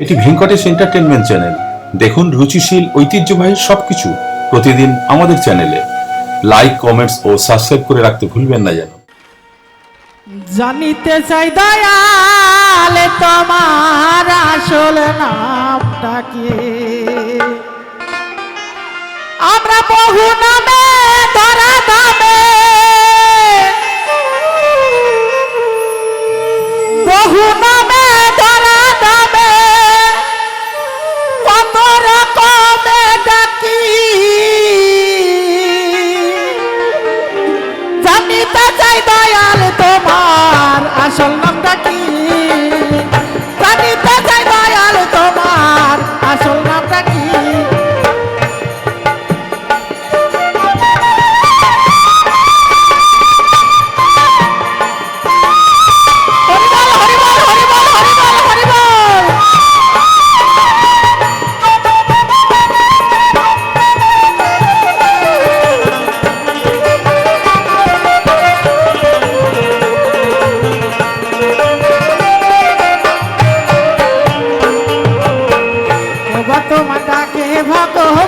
এটি Venkatesh entertainment channel. দেখুন রুচিশীল ঐতিহ্যবাহী সবকিছু প্রতিদিন আমাদের চ্যানেলে। লাইক, কমেন্টস ও সাবস্ক্রাইব করে রাখতে ভুলবেন না যেন। জানিতে চাই দয়াল তোমার আসল নামটা কি? আমরা বহু নামে ধরা দামে, বহু নামে ধরা দামে কত রকমে ডাকি। জানিতে চাই দয়াল তোমার আসল নামটা কি? জানিতে চাই দয়াল তোমার আসল নামটা কি? হরিবল হরিবল হরিবল হরিবল হরিবল। তোমার ডাকে ভগবান,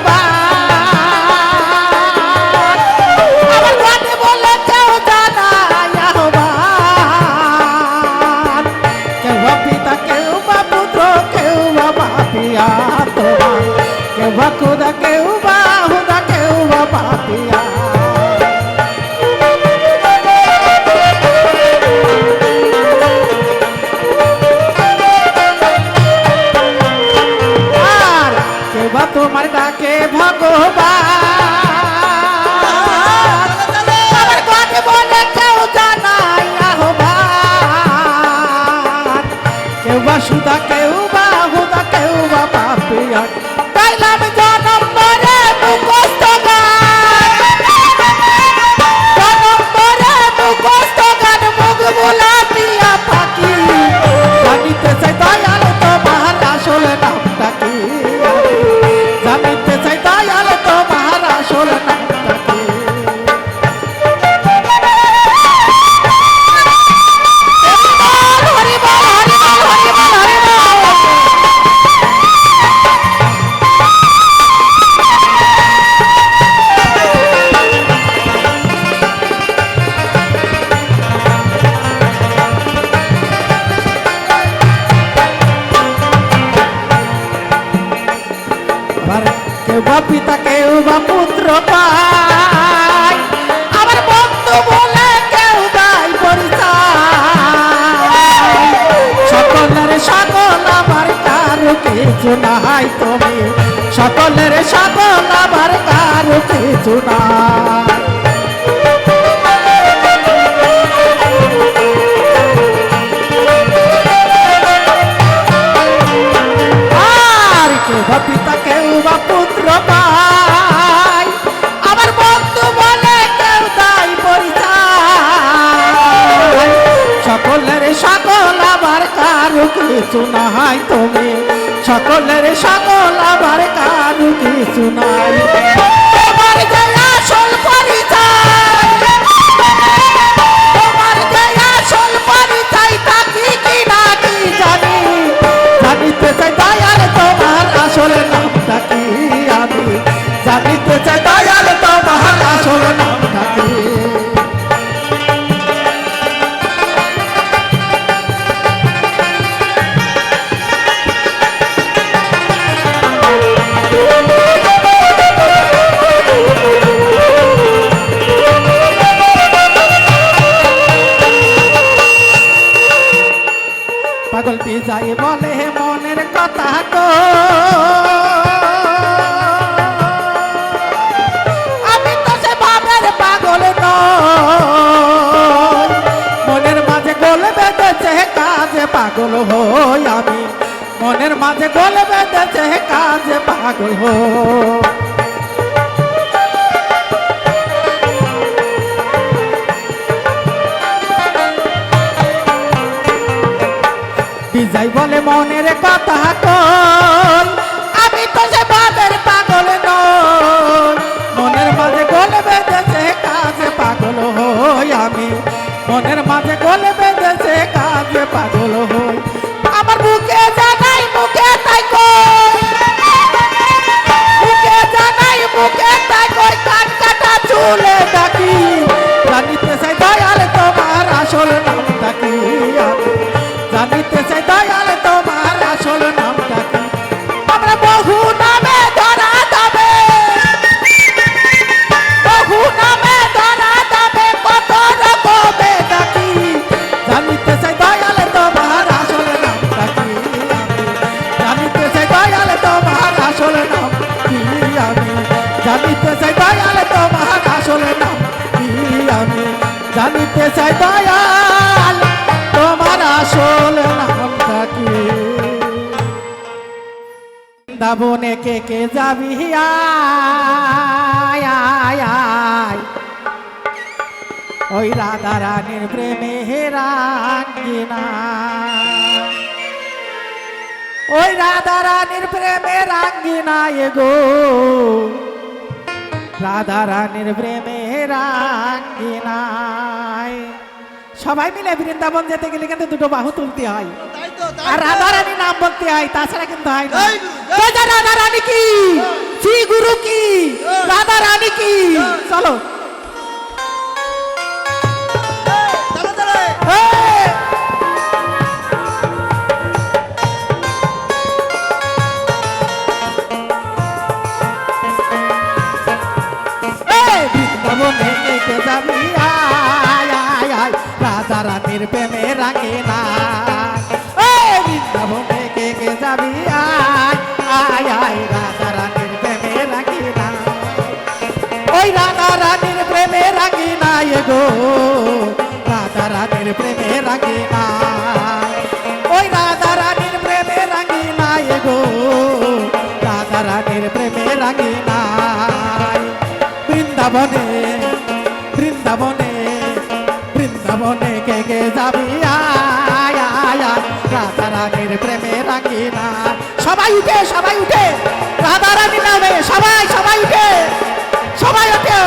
আমার গানে বলে কেউ জানাই আহ্বান। কেউ বা পিতা, কেউ বা পুত্র, কেউ বা বাপিয়া তোমার, কেউ বা খুদা, কেউ বা হুদা, কেউ বা বাপিয়া। তোমার ডাকে ভগবান, আমার গানে বলে কেউ জানাই আহ্বান। কেউ বা সুদা, কেউ বা হুদা, কেউ বা পাপিয়া। পাইলাম জনম মরে মুখস্থ গান, জনম মরে মুখস্থ গান, মুখ বোলা দিয়া পাখি। জানিতে চাই দয়াল তোমার আসল নামটা কি? জানিতে চাই দয়াল তোমার আসল নামটা কি? হরিবল হরিবল হরিবল হরিবল। কেউ বা পিতা, কেউ বা পুত্র পায়, আমার বন্ধু বলে কেউ দায় পরিচয়। সকলের সকল আমার কারো কিছু নাই তুমি, সকলের সকল আমার কারো কিছু নাই। আর কেউ বা পিতা, কেউ বা পুত্র পায়, আমার বন্ধু বলে কেউ দায় পরিচয়। সকলের সকল আমার কারো কিছু নাই তুমি, সকলের সকল আমার কারো কিছু নাই। তোমার যে আসল পরিচয়, তোমার যে আসল পরিচয় থাকি কি না কি জানি। জানিতে চাই দয়াল তোমার আসল নামটা কি? আমি জানিতে চাই দয়াল তোমার আসল নামটা কি? পাগল পিজাই বলে মনের কথা তো, আমি তো সে ভাবের পাগল নই। মনের মাঝে গোল বেঁধেছে কাজে পাগল হই আমি, মনের মাঝে গোল বেঁধেছে কাজে পাগল হই। পিজাই বলে মনের কথা কই, আমি তো সে ভাবের পাগল নই। মনের মাঝে গোল বেঁধেছে কাজে পাগল হই আমি, মনের মাঝে গোল বেঁধেছে কাজে পাগল হই। আমার বুকে জানাই মুখে আমি জানিতে চাই দয়াল তোমার আসল নামটা কি বৃন্দাবনে কে কে যাবি আয় আয় আয় ওই রাধা রানীর প্রেমে রাঙ্গিনা ওই রাধা রানীর প্রেমে রাঙ্গিনা গো রাধা রানীর প্রেমে রাঙ্গিনায় সবাই মিলে বৃন্দাবন যেতে গেলে কিন্তু দুটো বাহু তুলতে হয় আর রাধা রানী নাম বলতে হয় তাছাড়া কিন্তু হয় না জয় জয় রাধা রানী কি শ্রী গুরু কি রাধা রানী কি চলো বৃন্দাবনে কে যাবি আয় আয় আয় রাধা রানীর প্রেমে রাঙ্গিনা বৃন্দাবনে কে যাবি আয় আয় আয় রাধা রানীর প্রেমে রাঙ্গিনা ওই রাধা রানীর প্রেমে রাঙ্গিনা গো রাধা রানীর প্রেমে রাঙ্গিনা ওই রাধা রানীর প্রেমে রাঙ্গিনা গো রাধা রানীর প্রেমে রাঙ্গিনা বৃন্দাবনে বৃন্দাবনে বৃন্দাবনে কে যাবি আয় আয় আয় রাধা রানীর প্রেমে রাঙ্গিনা সবাই উঠে রাধা রানী নামে সবাই উঠে সবাই উঠে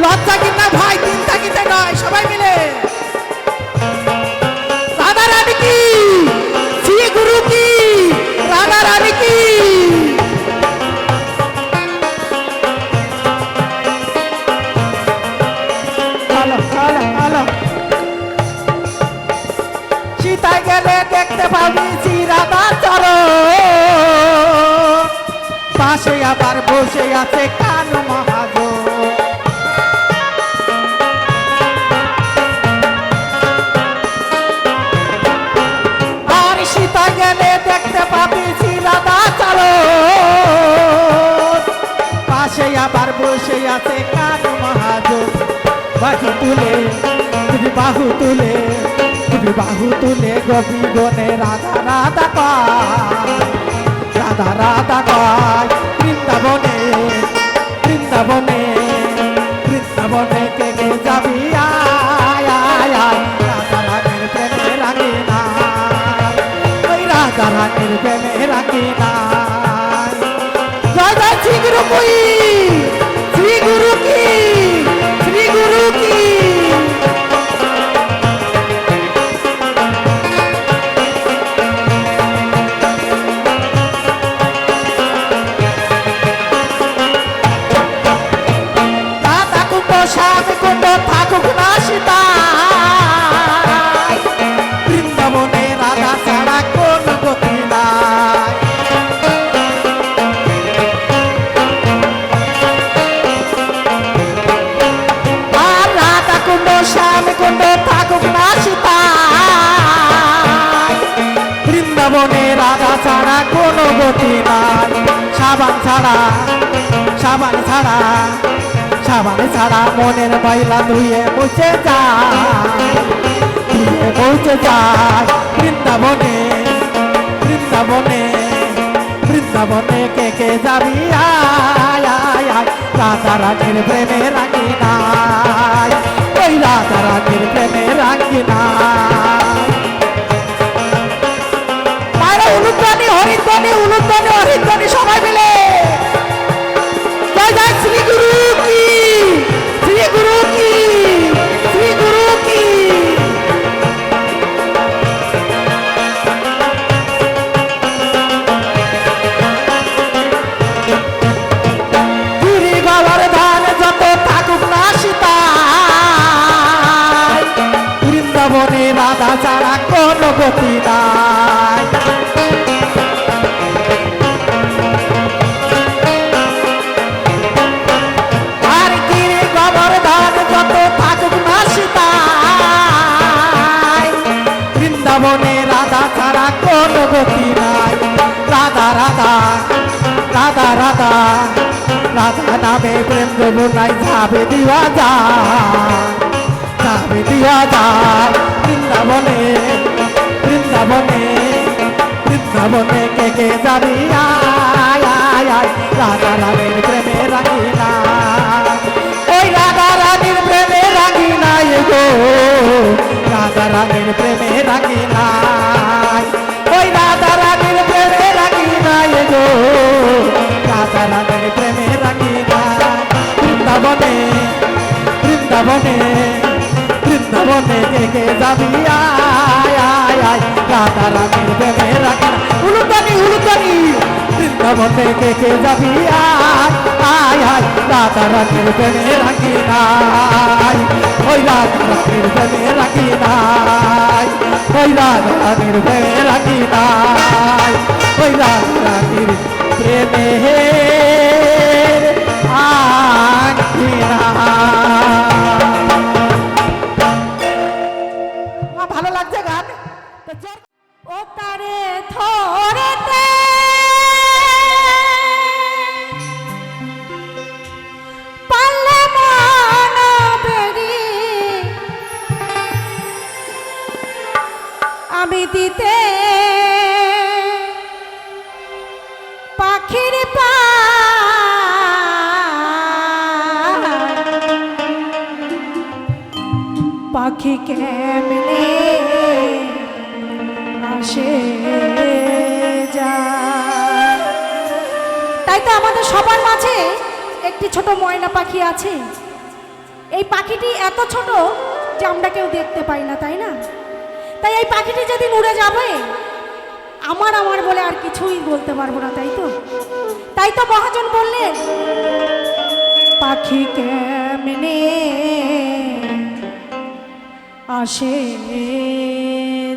লজ্জা কিনা ভাই দিন থাকিতে নয় সবাই মিলে রাধা রানী কি শ্রী গুরু কি রাধা রানী কি সীতায় গেলে দেখতে পাবি শ্রীরাধা চরণ পাশে আবার বসে আছে কানু মহাজন আর সীতা গেলে দেখতে পাবি শ্রীরাধা চরণ পাশে আবার বসে আছে কানু মহাজন বাহু তুলে গোপী গনে রাধা রাধা কয় বৃন্দাবনে কে যাবি আয় আয় আয় রাধা রানীর প্রেমে রাঙ্গিনা ওই রাধা রানীর প্রেমে রাঙ্গিনা জয় জয় শ্রী গুরু কি শ্রী গুরু কি শ্রী গুরু কি থাকুক না সীতা বৃন্দাবনে রাধা ছাড়া কোন গতি নাই আর রাধা কুণ্ড শ্যাম কুণ্ড থাকুক না সীতা বৃন্দাবনে রাধা ছাড়া কোন গতি নাই সাবান ছাড়া মনের ময়লা ধুয়ে মুছে যায় বৃন্দাবনে কে যাবি আয় আয় আয় রাধা রানীর প্রেমে রাঙ্গিনা ওই রাধা রানীর প্রেমে রাঙ্গিনা মায়েরা উলুধ্বনি হরিধ্বনি সবাই মিলে জয় জয় শ্রী গুরু কি শ্রী গুরু কি শ্রী গুরু কি গিরি গোবর্ধন যত থাকুক না সীতা বৃন্দাবনে রাধা ছাড়া কোন গতি নাই আর গিরি গোবর্ধন যত থাকুক না সীতা বৃন্দাবনে রাধা ছাড়া কোন গতি নাই রাধা রাধা রাধা রাধা রাধা নামে প্রেম যমুনাই যাবে দিয়া যায় বৃন্দাবনে বৃন্দাবনে বৃন্দাবনে কে যাবি আয় আয় আয় রাধা রানীর প্রেমে রাঙিনা ওই রাধা রানীর প্রেমে রাঙিনা গো রাধা রানীর প্রেমে রাঙিনা ওই রাধা রানীর প্রেমে রাঙিনা গো রাধা রানীর প্রেমে রাঙিনা বৃন্দাবনে বৃন্দাবনে বৃন্দাবনে কে যাবি আয় আয় আয় রাধা রানীর প্রেমে রাখিনা উলুকানি বৃন্দাবনে কে যাবি আয় আয় আয় রাধা রানীর প্রেমে রাখিনা ওই রাধা রানীর প্রেমে রাখিনা ওই রাধা রানীর প্রেমে রাখিনা ওই রাধা রানীর প্রেমে ভালো লাগছে গান ও তারে ধরেতে পারলে মন বেরি আমি দিতে পাখির পা পাখি কেমনে আসে যায় তাই তো আমাদের সবার মাঝে একটি ছোট ময়না পাখি আছে এই পাখিটি এত ছোট যে আমরা কেউ দেখতে পাই না তাই না তাই এই পাখিটি যেদিন উড়ে যাবে আমার বলে আর কিছুই বলতে পারবো না তাই তো মহাজন বললেন পাখি কেমনে আসে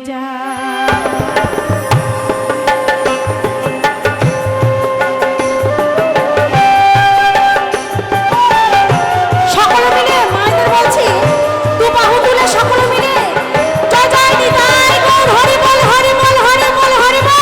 যায় সকলে মিলে মায়েদের বলছি দু বাহু তুলে সকলে মিলে জয় জয় নিতাই গৌর হরি বল হরি বল হরি বল হরি বল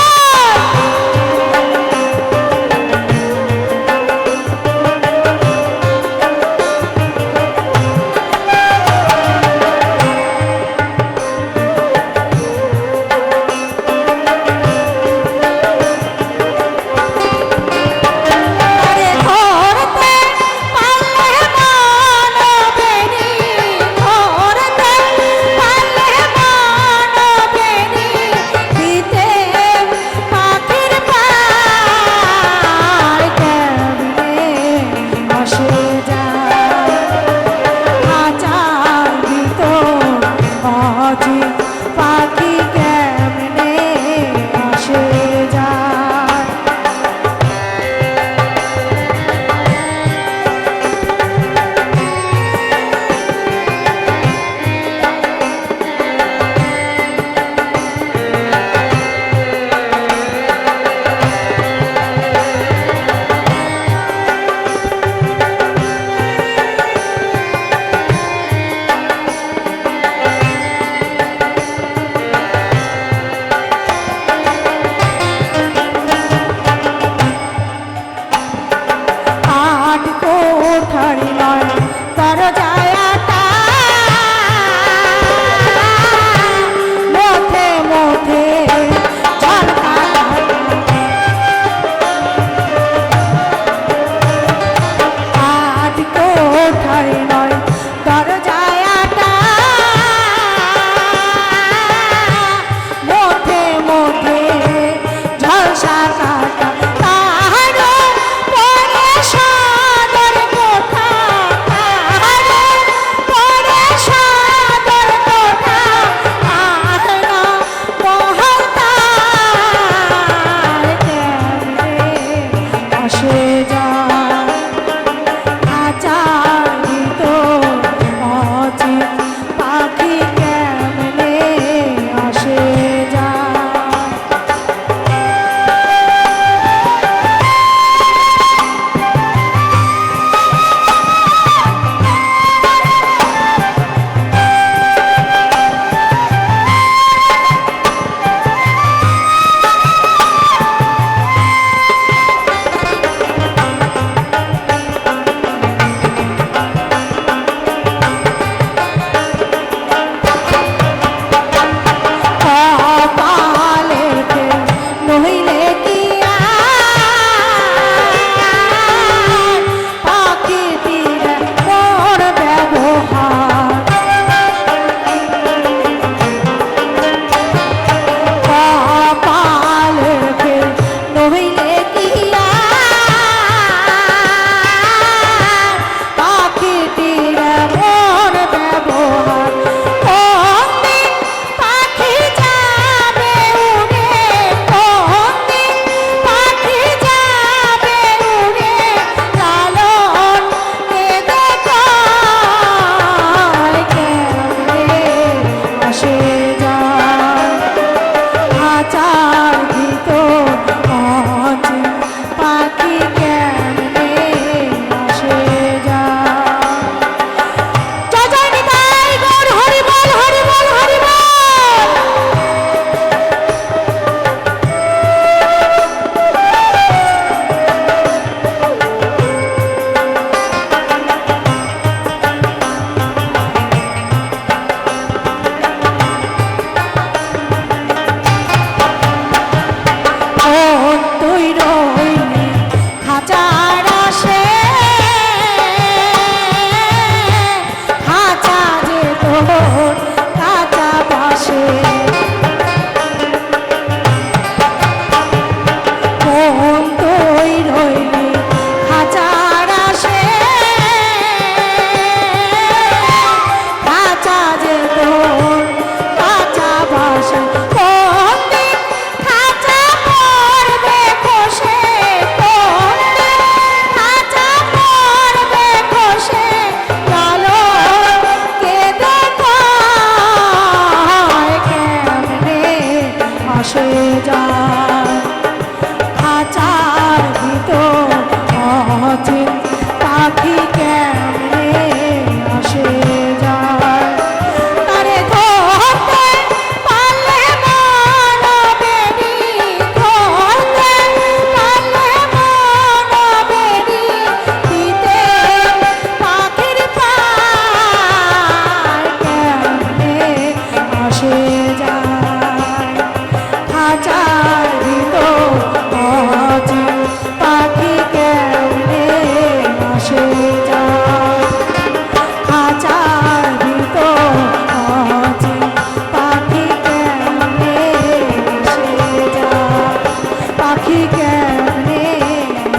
পাখি কেমনে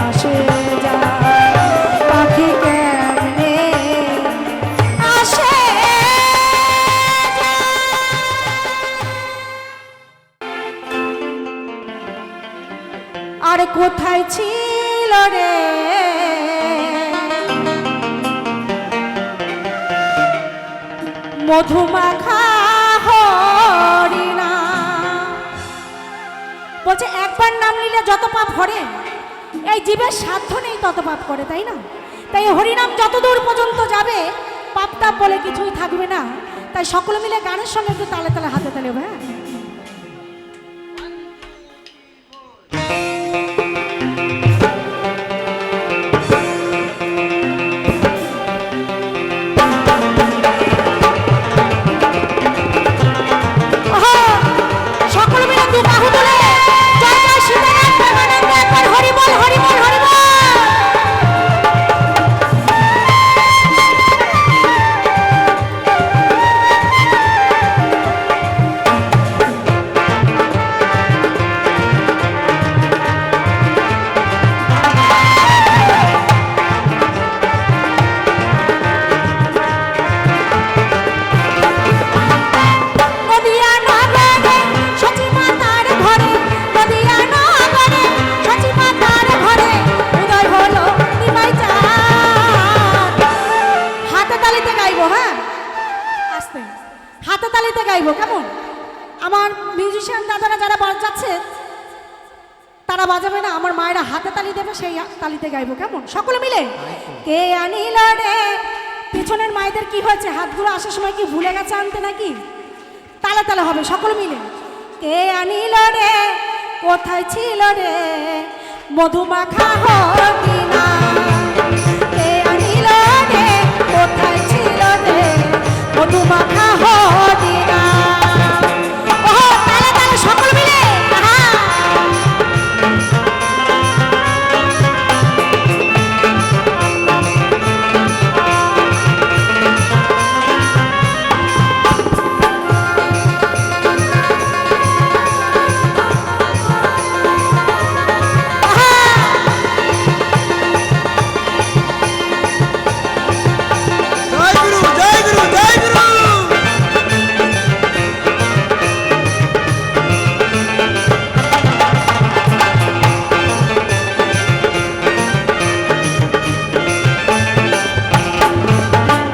আসে যায়, পাখি কেমনে আসে যায়। আর কোথায় ছিল রে মধুমাখা হরিণা? বলছে একবার নাম নিলে যত পাপ হরে, এই জীবের সাধ্য নেই তত পাপ করে, তাই না? তাই হরিনাম যত দূর পর্যন্ত যাবে পাপ তাপ বলে কিছুই থাকবে না। তাই সকলে মিলে গানের সঙ্গে একটু তালে তালে হাতে তালে, হ্যাঁ। সকলে মিলে দু বাহু তুলে জয় জয় সীতারাম প্রেমানন্দ একবার হরি বল হরি বল হরি বল। নদিয়া নগরে সচি মাতার ঘরে, নদিয়া নগরে সচি মাতার ঘরে উদয় হলো নিমাই চাঁদ। হাতে তালিতে গাইবো, হ্যাঁ আস্তে হাতে তালিতে গাইবো, কেমন? আমার মিউজিশিয়ান দাদারা যারা বাজাচ্ছে তারা বাজাবে না, আমার মায়েরা হাতে তালি দেবে, সেই তালিতে গাইবো, কেমন? সকলে মিলে কে আনিল রে। পিছনের মায়েদের কি হয়েছে, হাতগুলো আসার সময় কি ভুলে গেছে আনতে নাকি? তালে তালে হবে, সকল মিলে। কে আনিল রে, কোথায় ছিল রে মধুমাখা হরিণা? কে আনিল রে, কোথায় ছিল রে মধুমাখা হরিণা? ও তালে তালে সকল মিলে, আহা।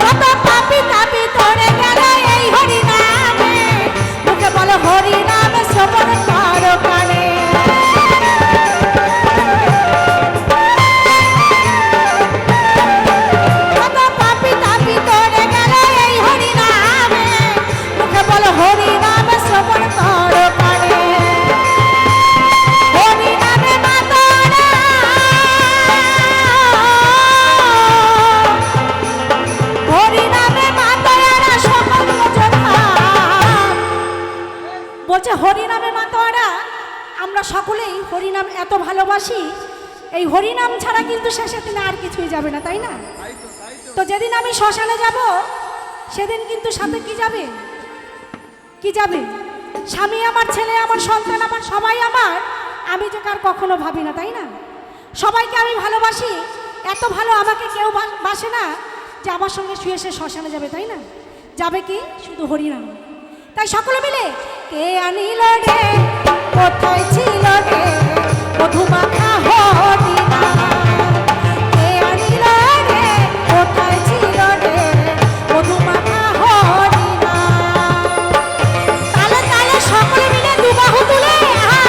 কত পাপী তাপী তোরে গেল এই হরিনামে, মুখে বলো হরিনামে শ্রবণ করো কানে। কত পাপী তাপী তোরে গেল এই হরিনামে, মুখে বলো হরিনামে শ্রবণ করো কানে। হরিনামে মাতারা হরিনামে মাতারা সকল কথা। বলছে হরিনামে মাতারা আমরা সকলেই হরিনাম এত ভালোবাসি, এই হরিনাম ছাড়া কিন্তু শেষের দিনে আর কিছুই যাবে না, তাই না? তো যেদিন আমি শ্মশানে যাব সেদিন কিন্তু সাথে কি যাবে, কি যাবে? স্বামী আমার, ছেলে আমার, সন্তান আমার, সবাই আমার। আমি যে কার কখনো ভাবি না, তাই না? সবাইকে আমি ভালোবাসি, এত ভালো আমাকে কেউ বাসে না যে আমার সঙ্গে শুয়ে সে শ্মশানে যাবে, তাই না? যাবে কি শুধু হরিনাম। তাই সকলে মিলে কে আনিল রে, কোথায় ছিল রে মধুমাখা হরিণা? কে আনিল রে, কোথায় ছিল রে মধুমাখা হরিণা? তালে তালে সকলে মিলে দু বাহু তুলে, আহা।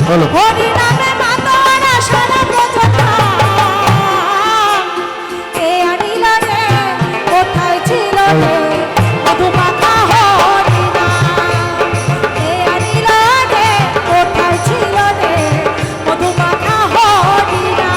বলো। হরি নামে মাতোয়ারা সারা ব্রজটা কে আনিল রে কোথায় ছিল রে মধুমাখা হরি নাম কে আনিল রে কোথায় ছিল রে মধুমাখা হরি নাম।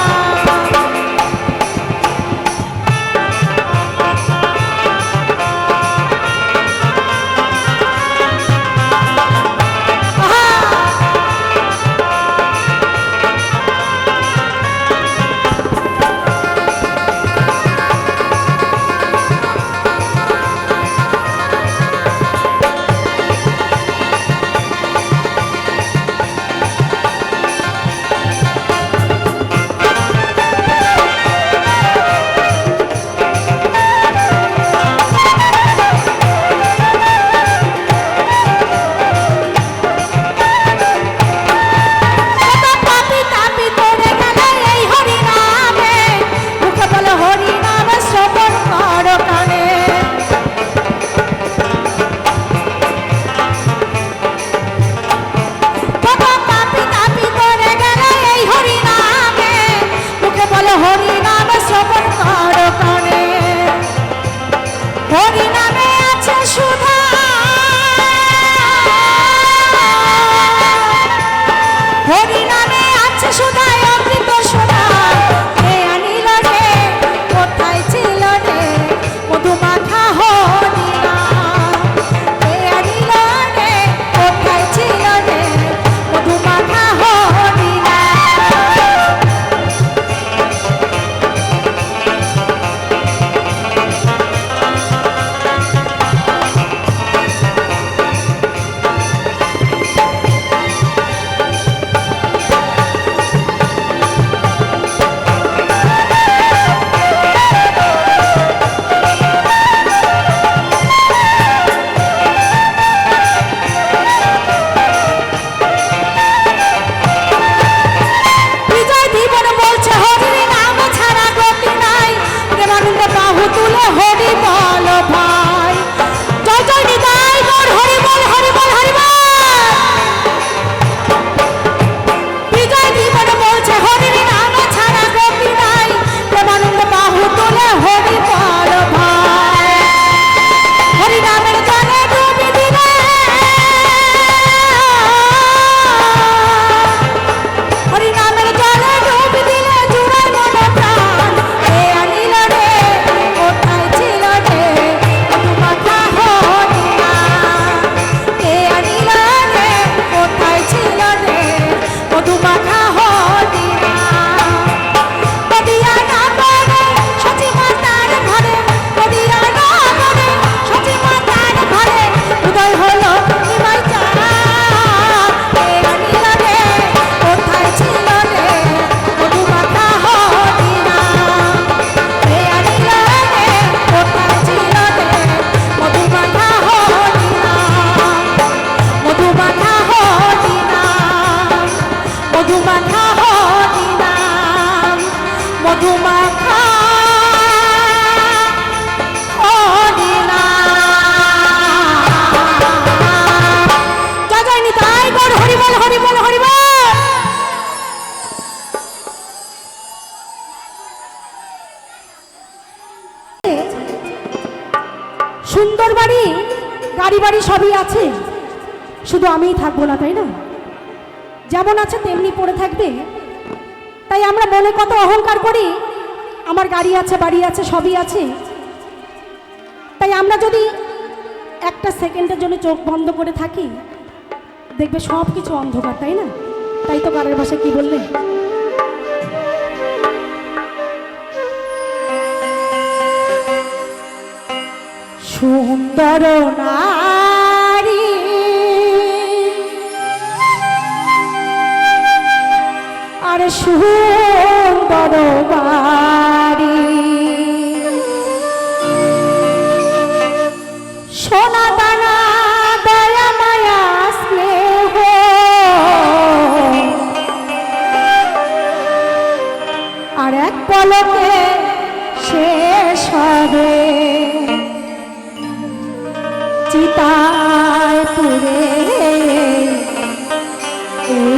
হরি নামে আছে সুধা হরি নামে আছে সুধা অমৃত সুধা কে আনিল রে কোথায় ছিল রে মধুমাখা হরি নাম কে আনিল রে কোথায় ছিল রে মধুমাখা হরি নাম। বিজয় জীবন বলছে হরি নাম ছাড়া গতি নাই প্রেমানন্দ বাহু তুলে হরি বল ভাই জয় জয় নিতাই গৌর হরি বল হরি বল হরি বল। বিজয় জীবন বলছে হরি নাম ছাড়া গতি নাই প্রেমানন্দ বাহু তুলে হরি বল ভাই হরি নামের জলে ডুবি দিলে হরি নামের জলে ডুবি দিলে জুড়ে মন প্রাণ কে আনিল রে কোথায় ছিল রে মধুমাখা হরি নাম কে আনিল রে কোথায় ছিল রে মধুমাখা হরি নাম। নদিয়া নগরে সচি মাতার ঘরে নদিয়া নগরে সচি মাতার ঘরে উদয় হলো নিমাই চাঁদ কে আনিল রে কোথায় ছিল রে মধুমাখা হরি নাম কে আনিল রে কোথায় ছিল রে মধুমাখা হরি নাম মধুমাখা হরি নাম মধুমাখা হরি নাম মধুমাখা হরি নাম। জয় জয় নিতাই গৌর হরি বল হরি বল হরি বল। সুন্দর বাড়ি গাড়ি বাড়ি সবই আছে শুধু আমিই থাকবো না তাই না যেমন আছে তেমনি পড়ে থাকবে তাই আমরা মনে কত অহংকার করি আমার গাড়ি আছে বাড়ি আছে সবই আছে তাই আমরা যদি একটা সেকেন্ডের জন্য চোখ বন্ধ করে থাকি দেখবে সব কিছু অন্ধকার তাই না তাই তো গানের ভাষায় কি বললেন সুন্দর নারী আর সুন্দর বাড়ি সোনা দানা দয়া মায়া স্নেহ আর এক পলকে শেষ হবে চিতায় পুরে এই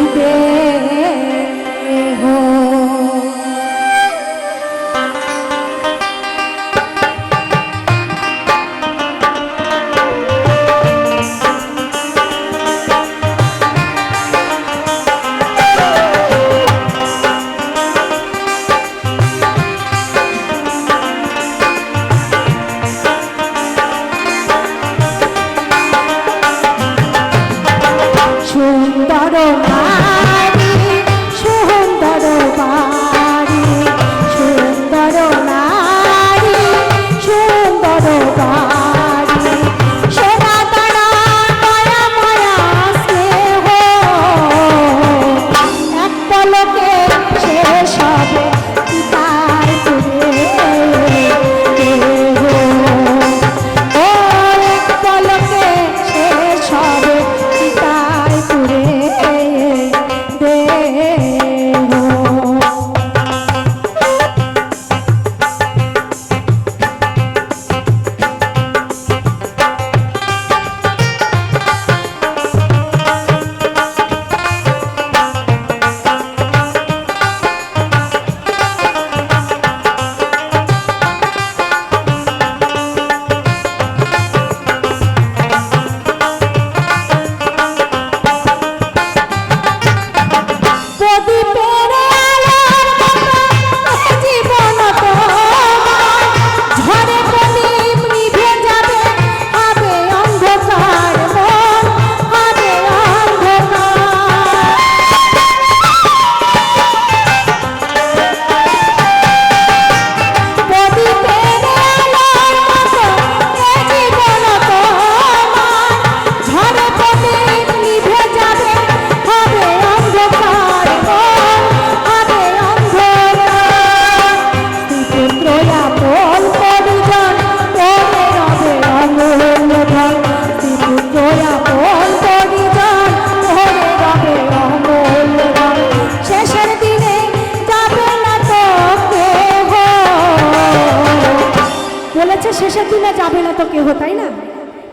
তাই না?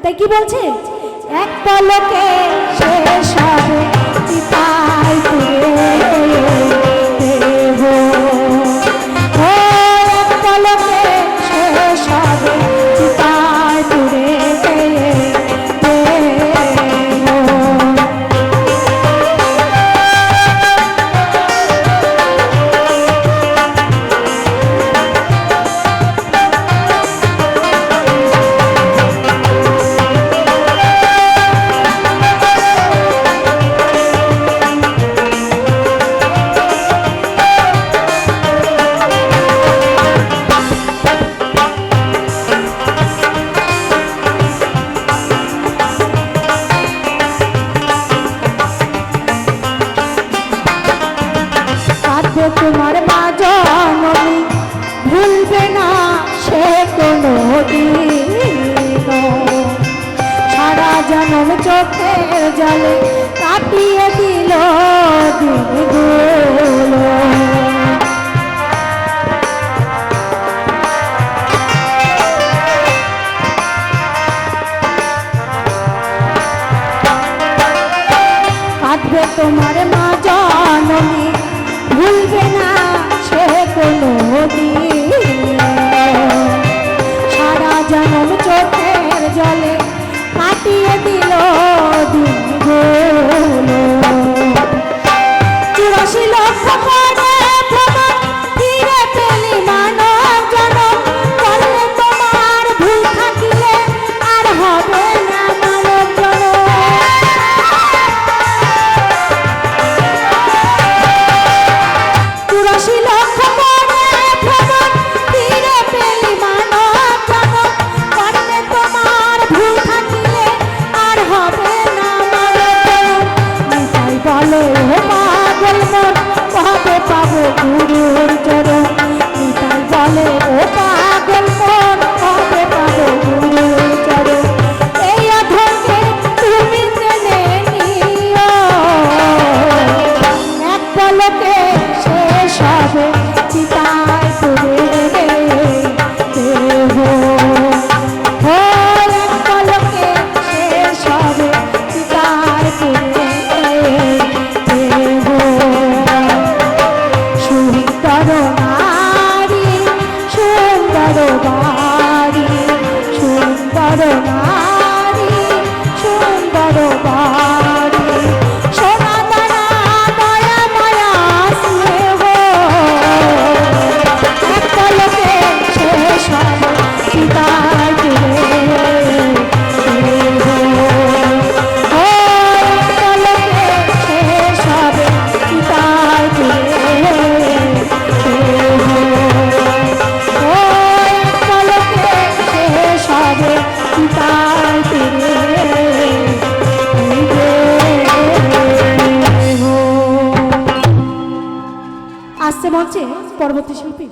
তাই কি বলছে, এক পলকে শেষ হবে চিতায় পুড়ে দেহ। ও এক পলকে শেষ হবে চিতায় পুড়ে দেহ। তোমার মা জননী ভুলবে না সে কোনো দিন, সারা জনম চোখের জলে কাটিয়ে দিল দিনগুলো। কাঁদবে তোমার মা জননী ভুলবে না সে কোনো দিন, সারা জনম চোখের জলে কাটিয়ে দিল দিনগুলো। 84 লক্ষ করে ভ্রমণ ফিরে পেলি মানব জনম, করলে তোমার ভুল থাকিলে আর হবে না মানব জনম। 84 লক্ষ করে ভ্রমণ ফিরে পেলি মানব জনম, করলে তোমার ভুল থাকিলে আর হবে না মানব জনম। নিতাই বলে ও পাগল মন কবে পাবো গুরুর চরণ, নিতাই বলে ও পাগল মন কবে পাবো গুরুর চরণ। এই অধমকে তুমি জেনে নিও, এক পলকে শেষ হবে চিতায় পুড়ে দেহ। ও এক পলকে শেষ হবে চিতায় পুড়ে দেহ। সুন্দর নারী সুন্দর বাড়ি, সুন্দর নারী সুন্দর বাড়ি, সোনা দানা দয়া মায়া স্নেহ, এক পলকে শেষ হবে চিতায় পুড়ে দেহ। ও এক পলকে শেষ হবে চিতায় পুড়ে দেহ। ও এক পলকে শেষ হবে চিতায় পুড়ে দেহ। আসছে মঞ্চে পরবর্তী শিল্পী।